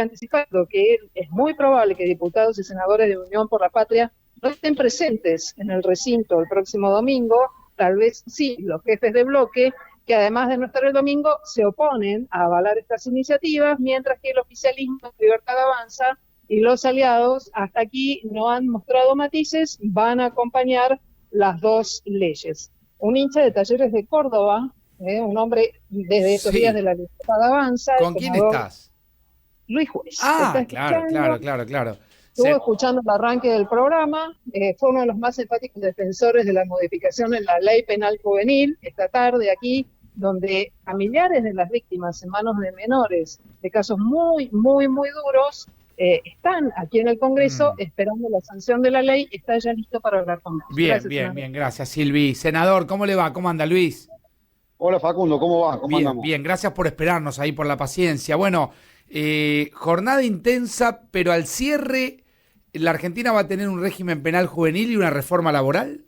anticipando que es muy probable que diputados y senadores de Unión por la Patria no estén presentes en el recinto el próximo domingo, tal vez sí los jefes de bloque, que además de no estar el domingo, se oponen a avalar estas iniciativas, mientras que el oficialismo Libertad Avanza y los aliados hasta aquí no han mostrado matices, van a acompañar las dos leyes. Un hincha de Talleres de Córdoba, un hombre desde estos días de Sí. la Libertad Avanza, el ¿Con quién senador estás? Luis Juez, te está Ah, claro, escuchando, claro, claro, claro. estuvo escuchando el arranque del programa, fue uno de los más enfáticos defensores de la modificación en la ley penal juvenil, esta tarde aquí, donde familiares de las víctimas en manos de menores, de casos muy, muy, muy duros, están aquí en el Congreso Mm. esperando la sanción de la ley, está ya listo para hablar con vos. Bien, Gracias, bien, senador. bien, gracias, Silvi. Senador, ¿cómo le va? ¿Cómo anda, Luis? Hola Facundo, ¿cómo va? ¿Cómo Bien, andamos? bien, gracias por esperarnos ahí, por la paciencia. Bueno, jornada intensa, pero al cierre, ¿la Argentina va a tener un régimen penal juvenil y una reforma laboral?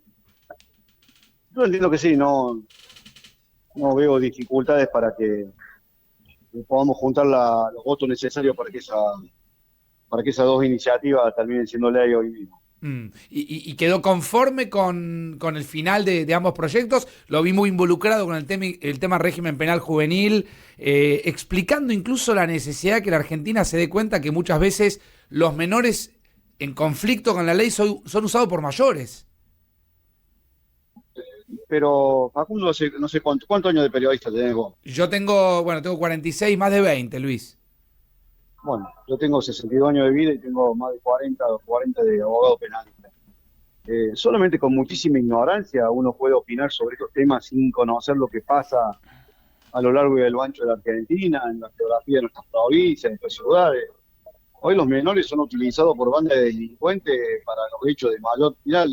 Yo entiendo que sí, no veo dificultades para que podamos juntar los votos necesarios para que esas dos iniciativas terminen siendo ley hoy mismo. ¿Y quedó conforme con el final de ambos proyectos? Lo vi muy involucrado con el tema régimen penal juvenil, explicando incluso la necesidad de que la Argentina se dé cuenta que muchas veces los menores en conflicto con la ley son usados por mayores. Pero Facundo, no sé cuántos años de periodista tenés vos. Yo tengo 46, más de 20, Luis. Bueno, yo tengo 62 años de vida y tengo más de 40 de abogado penalista. Solamente con muchísima ignorancia uno puede opinar sobre estos temas sin conocer lo que pasa a lo largo y a lo ancho de la Argentina, en la geografía de nuestras provincias, de nuestras ciudades. Hoy los menores son utilizados por bandas de delincuentes para los hechos de mayor. Mirá,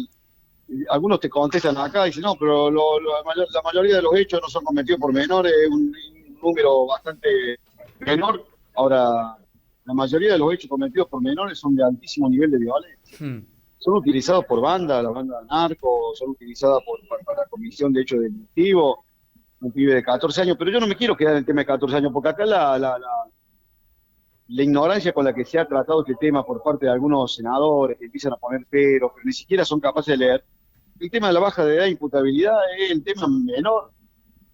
algunos te contestan acá y dicen, no, pero la mayoría de los hechos no son cometidos por menores, es un número bastante menor. Ahora, la mayoría de los hechos cometidos por menores son de altísimo nivel de violencia. Hmm. Son utilizados por bandas, las bandas narcos, son utilizadas para la comisión de hechos delictivos, un pibe de 14 años, pero yo no me quiero quedar en el tema de 14 años, porque acá la ignorancia con la que se ha tratado este tema por parte de algunos senadores que empiezan a poner pero ni siquiera son capaces de leer. El tema de la baja de edad e imputabilidad es el tema menor.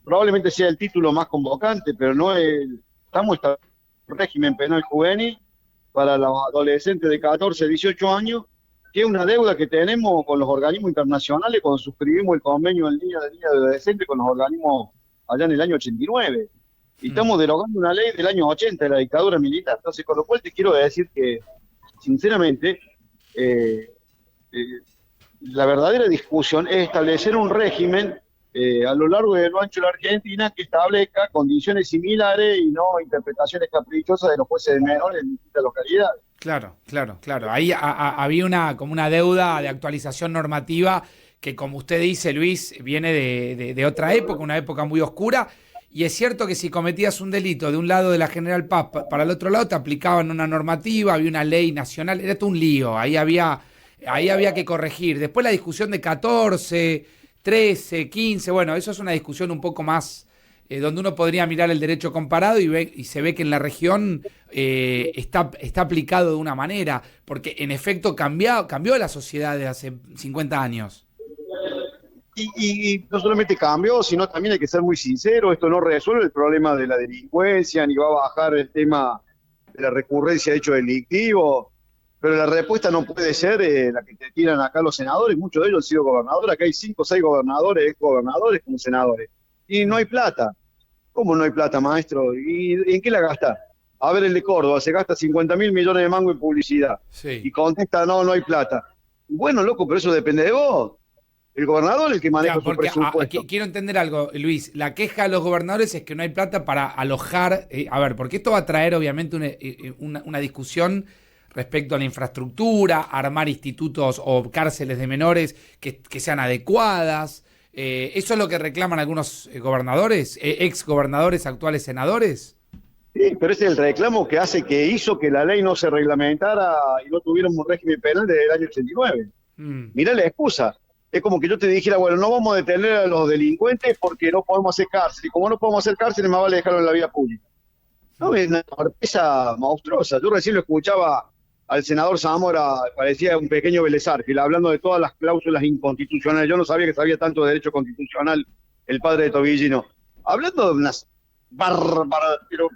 Probablemente sea el título más convocante, pero no el. Estamos estableciendo un régimen penal juvenil para los adolescentes de 14, 18 años, que es una deuda que tenemos con los organismos internacionales cuando suscribimos el convenio del Día de Adolescente con los organismos allá en el año 89. Y Hmm. estamos derogando una ley del año 80 de la dictadura militar. Entonces, con lo cual te quiero decir que, sinceramente, eh, eh, la verdadera discusión es establecer un régimen a lo largo y a lo ancho de la Argentina que establezca condiciones similares y no interpretaciones caprichosas de los jueces de menores en distintas localidades. Claro, claro, claro. Ahí había como una deuda de actualización normativa que, como usted dice, Luis, viene de otra época, una época muy oscura. Y es cierto que si cometías un delito de un lado de la General Paz para el otro lado, te aplicaban una normativa, había una ley nacional, era todo un lío. Ahí había que corregir. Después la discusión de 14, 13, 15, bueno, eso es una discusión un poco más donde uno podría mirar el derecho comparado y se ve que en la región está aplicado de una manera, porque en efecto cambió la sociedad de hace 50 años. Y no solamente cambió, sino también hay que ser muy sincero, esto no resuelve el problema de la delincuencia, ni va a bajar el tema de la recurrencia de hechos delictivos, pero la respuesta no puede ser la que te tiran acá los senadores, muchos de ellos han sido gobernadores, acá hay 5 o 6 gobernadores, ex gobernadores como senadores, y no hay plata. ¿Cómo no hay plata, maestro? ¿Y en qué la gasta? A ver, el de Córdoba se gasta 50.000 millones de mangos en publicidad, y Sí. contesta, no, no hay plata. Bueno, loco, pero eso depende de vos. El gobernador es el que maneja Claro, su porque presupuesto. quiero entender algo, Luis. La queja de los gobernadores es que no hay plata para alojar. A ver, porque esto va a traer obviamente una discusión respecto a la infraestructura, armar institutos o cárceles de menores que sean adecuadas. ¿Eso es lo que reclaman algunos gobernadores, ex gobernadores, actuales senadores? Sí, pero ese es el reclamo que hizo que la ley no se reglamentara y no tuviéramos un régimen penal desde el año 89. Mm, Mirá la excusa. Es como que yo te dijera, bueno, no vamos a detener a los delincuentes porque no podemos hacer cárcel. Y como no podemos hacer cárcel, más vale dejarlo en la vía pública. No, es una sorpresa monstruosa. Yo recién lo escuchaba al senador Zamora, parecía un pequeño Vélez Sarsfield, hablando de todas las cláusulas inconstitucionales. Yo no sabía que sabía tanto de derecho constitucional el padre de Tobillino. Hablando de pero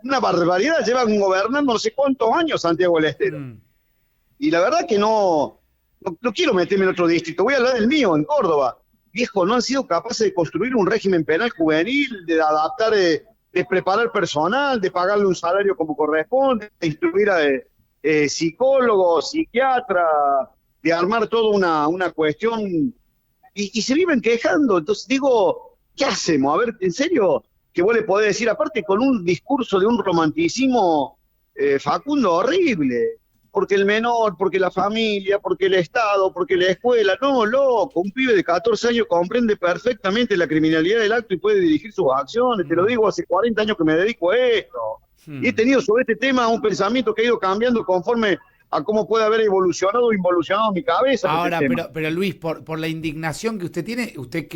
una barbaridad. Llevan gobernando no sé cuántos años Santiago del Estero. Y la verdad que no quiero meterme en otro distrito. Voy a hablar del mío, en Córdoba. Viejo, no han sido capaces de construir un régimen penal juvenil, de adaptar, de preparar personal, de pagarle un salario como corresponde, de instruir a psicólogos, psiquiatras, de armar toda una cuestión. Y se viven quejando. Entonces digo, ¿qué hacemos? A ver, en serio, que vos le podés decir, aparte con un discurso de un romanticismo facundo horrible. Porque el menor, porque la familia, porque el Estado, porque la escuela. No, loco, un pibe de 14 años comprende perfectamente la criminalidad del acto y puede dirigir sus acciones. Te lo digo, hace 40 años que me dedico a esto. Y he tenido sobre este tema un pensamiento que ha ido cambiando conforme a cómo puede haber evolucionado o involucionado mi cabeza. Ahora, pero Luis, por la indignación que usted tiene, usted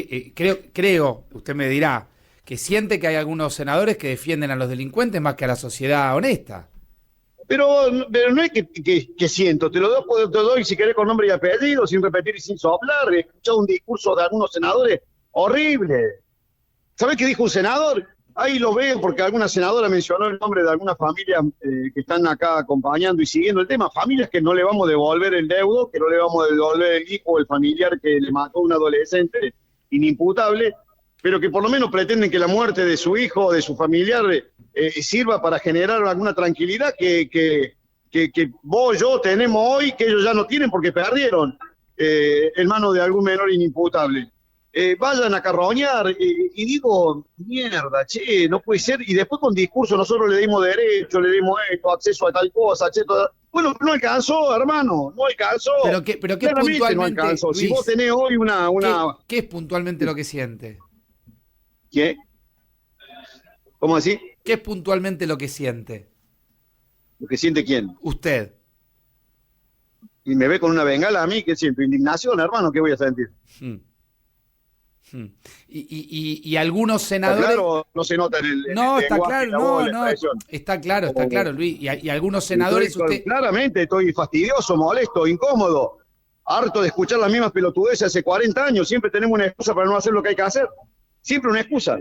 creo, usted me dirá, que siente que hay algunos senadores que defienden a los delincuentes más que a la sociedad honesta. Pero no es que siento, te lo doy si querés con nombre y apellido, sin repetir y sin soplar. He escuchado un discurso de algunos senadores horrible. ¿Sabés qué dijo un senador? Ahí lo veo porque alguna senadora mencionó el nombre de algunas familias que están acá acompañando y siguiendo el tema. Familias que no le vamos a devolver el deudo, que no le vamos a devolver el hijo o el familiar que le mató a un adolescente inimputable, pero que por lo menos pretenden que la muerte de su hijo o de su familiar sirva para generar alguna tranquilidad que vos, yo tenemos hoy, que ellos ya no tienen porque perdieron en manos de algún menor inimputable. Vayan a carroñar y digo, mierda, che, no puede ser. Y después con discurso nosotros le dimos derecho, le dimos esto, acceso a tal cosa, bueno, no alcanzó, hermano, no alcanzó. Pero qué puntualmente, no alcanzó. Luis, si vos tenés hoy una... ¿Qué es puntualmente lo que siente? ¿Qué? ¿Cómo así? ¿Qué es puntualmente lo que siente? ¿Lo que siente quién? Usted. Y me ve con una bengala a mí, ¿qué siento? Indignación, hermano, ¿qué voy a sentir? Y algunos senadores... ¿Está claro? No se nota en el No, el está lenguaje, claro, la expresión. está claro, Luis. Y algunos senadores... Claramente estoy fastidioso, molesto, incómodo, harto de escuchar las mismas pelotudeces hace 40 años. Siempre tenemos una excusa para no hacer lo que hay que hacer. Siempre una excusa.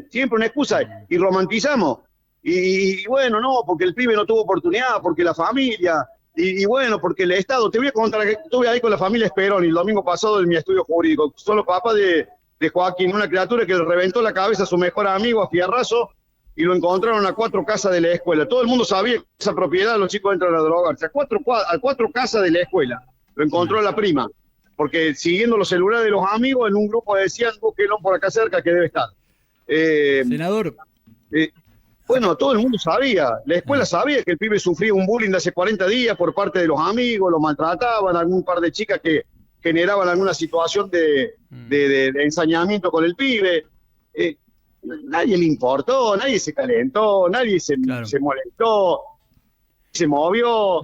Y romantizamos. Y bueno, no, porque el pibe no tuvo oportunidad, porque la familia, y bueno, porque el Estado. Te voy a contar que estuve ahí con la familia Esperón el domingo pasado en mi estudio jurídico. Son los papás de Joaquín, una criatura que le reventó la cabeza a su mejor amigo a fierrazo y lo encontraron a 4 casas de la escuela. Todo el mundo sabía que esa propiedad los chicos entran a drogarse. A 4 casas de la escuela lo encontró la prima, porque siguiendo los celulares de los amigos en un grupo decían, búsquenlo por acá cerca que debe estar. Senador. Bueno, todo el mundo sabía, la escuela sabía que el pibe sufría un bullying de hace 40 días por parte de los amigos, lo maltrataban, algún par de chicas que generaban alguna situación de ensañamiento con el pibe. Nadie le importó, nadie se calentó, nadie se molestó, se movió.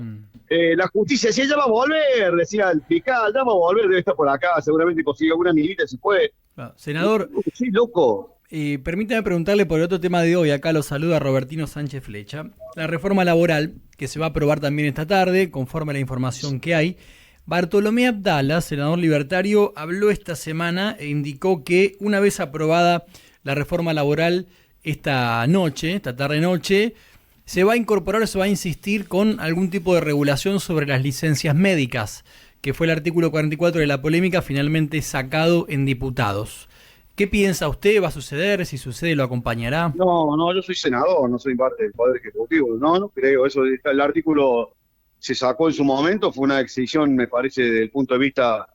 La justicia decía, ya va a volver, decía el fiscal, ya va a volver, debe estar por acá, seguramente consiguió alguna milita y se fue. Senador, sí, loco. Permítame preguntarle por el otro tema de hoy, acá lo saluda Robertino Sánchez Flecha. La reforma laboral, que se va a aprobar también esta tarde, conforme a la información que hay. Bartolomé Abdala, senador libertario, habló esta semana e indicó que una vez aprobada la reforma laboral esta tarde-noche, se va a incorporar, se va a insistir con algún tipo de regulación sobre las licencias médicas, que fue el artículo 44 de la polémica, finalmente sacado en diputados. ¿Qué piensa usted? ¿Va a suceder? Si sucede, ¿lo acompañará? No, yo soy senador, no soy parte del Poder Ejecutivo. No creo. Eso, el artículo se sacó en su momento, fue una decisión, me parece, desde el punto de vista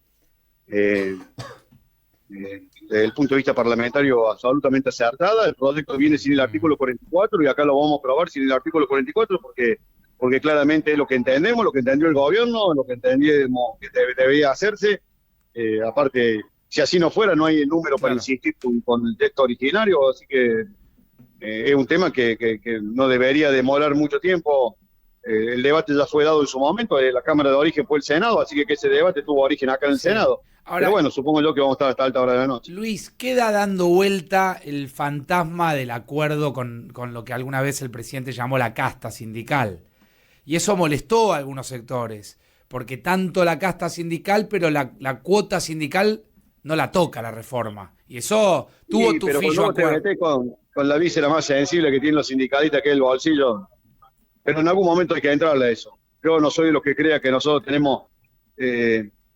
parlamentario absolutamente acertada. El proyecto viene sin el artículo 44 y acá lo vamos a aprobar sin el artículo 44 porque claramente es lo que entendemos, lo que entendió el gobierno, lo que entendíamos que debía hacerse. Aparte, si así no fuera, no hay el número para insistir con el texto originario, así que es un tema que no debería demorar mucho tiempo. El debate ya fue dado en su momento, la Cámara de Origen fue el Senado, así que ese debate tuvo origen acá en el Senado. Ahora, pero bueno, supongo yo que vamos a estar hasta alta hora de la noche. Luis, queda dando vuelta el fantasma del acuerdo con lo que alguna vez el presidente llamó la casta sindical. Y eso molestó a algunos sectores, porque tanto la casta sindical, pero la cuota sindical no la toca la reforma. Y eso tuvo Sí, pero tufillo cuando vos te acuerdo. metés con la víscera más sensible que tienen los sindicalistas, que es el bolsillo, pero en algún momento hay que entrarle a eso. Yo no soy de los que crea que nosotros tenemos...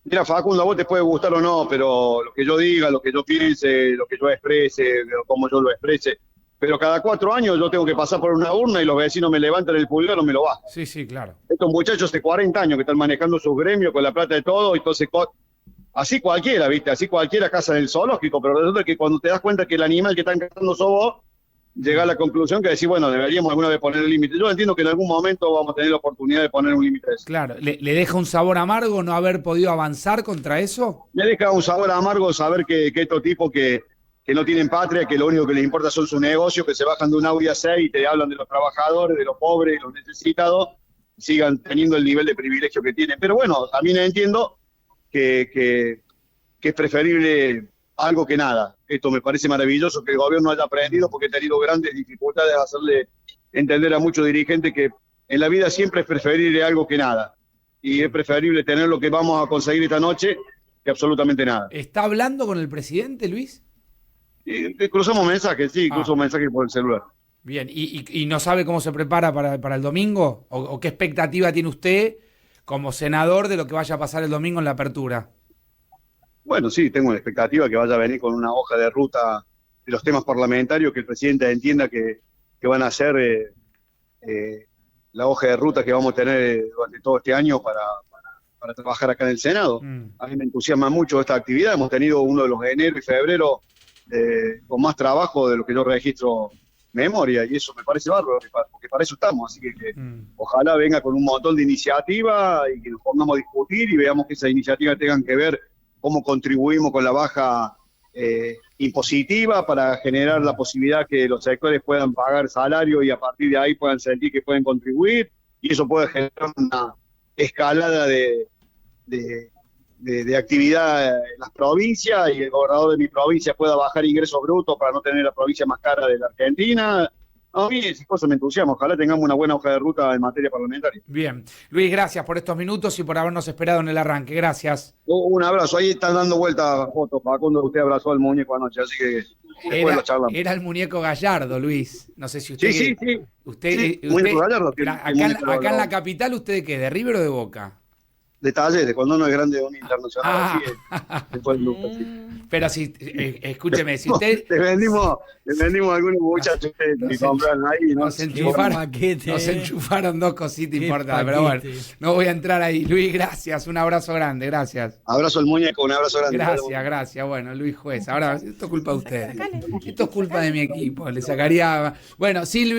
mira, Facundo, a vos te puede gustar o no, pero lo que yo diga, lo que yo piense, lo que yo exprese, cómo yo lo exprese, pero cada 4 años yo tengo que pasar por una urna y los vecinos me levantan el pulgar o me lo bajan. Sí, sí, claro. Estos muchachos de 40 años que están manejando sus gremios con la plata de todo, entonces así cualquiera, ¿viste? Así cualquiera caza en el zoológico, pero resulta que cuando te das cuenta que el animal que están cazando sos vos, llega a la conclusión que decís, bueno, deberíamos alguna vez poner el límite. Yo entiendo que en algún momento vamos a tener la oportunidad de poner un límite de eso. Claro, ¿le deja un sabor amargo no haber podido avanzar contra eso? Me deja un sabor amargo saber que estos tipos que no tienen patria, que lo único que les importa son sus negocios, que se bajan de un Audi A6 y te hablan de los trabajadores, de los pobres, de los necesitados, sigan teniendo el nivel de privilegio que tienen. Pero bueno, también entiendo que es preferible algo que nada. Esto me parece maravilloso que el gobierno haya aprendido, porque he tenido grandes dificultades de hacerle entender a muchos dirigentes que en la vida siempre es preferible algo que nada. Y es preferible tener lo que vamos a conseguir esta noche que absolutamente nada. ¿Está hablando con el presidente, Luis? Y cruzamos mensajes, sí, cruzamos mensajes por el celular. Bien, ¿y no sabe cómo se prepara para el domingo? ¿O qué expectativa tiene usted como senador de lo que vaya a pasar el domingo en la apertura? Bueno, sí, tengo una expectativa que vaya a venir con una hoja de ruta de los temas parlamentarios, que el presidente entienda que van a ser la hoja de ruta que vamos a tener durante todo este año para trabajar acá en el Senado. A mí me entusiasma mucho esta actividad. Hemos tenido uno de los de enero y febrero con más trabajo de lo que yo registro memoria, y eso me parece bárbaro, porque para eso estamos. Así que ojalá venga con un montón de iniciativas y que nos pongamos a discutir y veamos que esas iniciativas tengan que ver cómo contribuimos con la baja impositiva para generar la posibilidad que los sectores puedan pagar salario y a partir de ahí puedan sentir que pueden contribuir, y eso puede generar una escalada de actividad en las provincias, y el gobernador de mi provincia pueda bajar ingresos brutos para no tener la provincia más cara de la Argentina. A mí esas cosas me entusiasman. Ojalá tengamos una buena hoja de ruta en materia parlamentaria. Bien. Luis, gracias por estos minutos y por habernos esperado en el arranque. Gracias. Un abrazo. Ahí están dando vueltas fotos para cuando usted abrazó al muñeco anoche, así que después lo charlamos. Era el muñeco Gallardo, Luis. No sé si usted... Sí. Usted, muñeco Gallardo. Acá en la capital, ¿usted qué? ¿De River o de Boca? De Talleres, cuando uno es grande de un internacional, después nunca, sí. Pero si, escúcheme, si usted... Le vendimos a algunos muchachos que compraron ahí, ¿no? Nos enchufaron 2 cositas importantes, pero bueno, no voy a entrar ahí. Luis, gracias, un abrazo grande, gracias. Abrazo al muñeco, un abrazo grande. Gracias, bueno, Luis Juez. Ahora, esto es culpa de ustedes. Esto es culpa de mi equipo, le sacaría... Bueno, Silvia.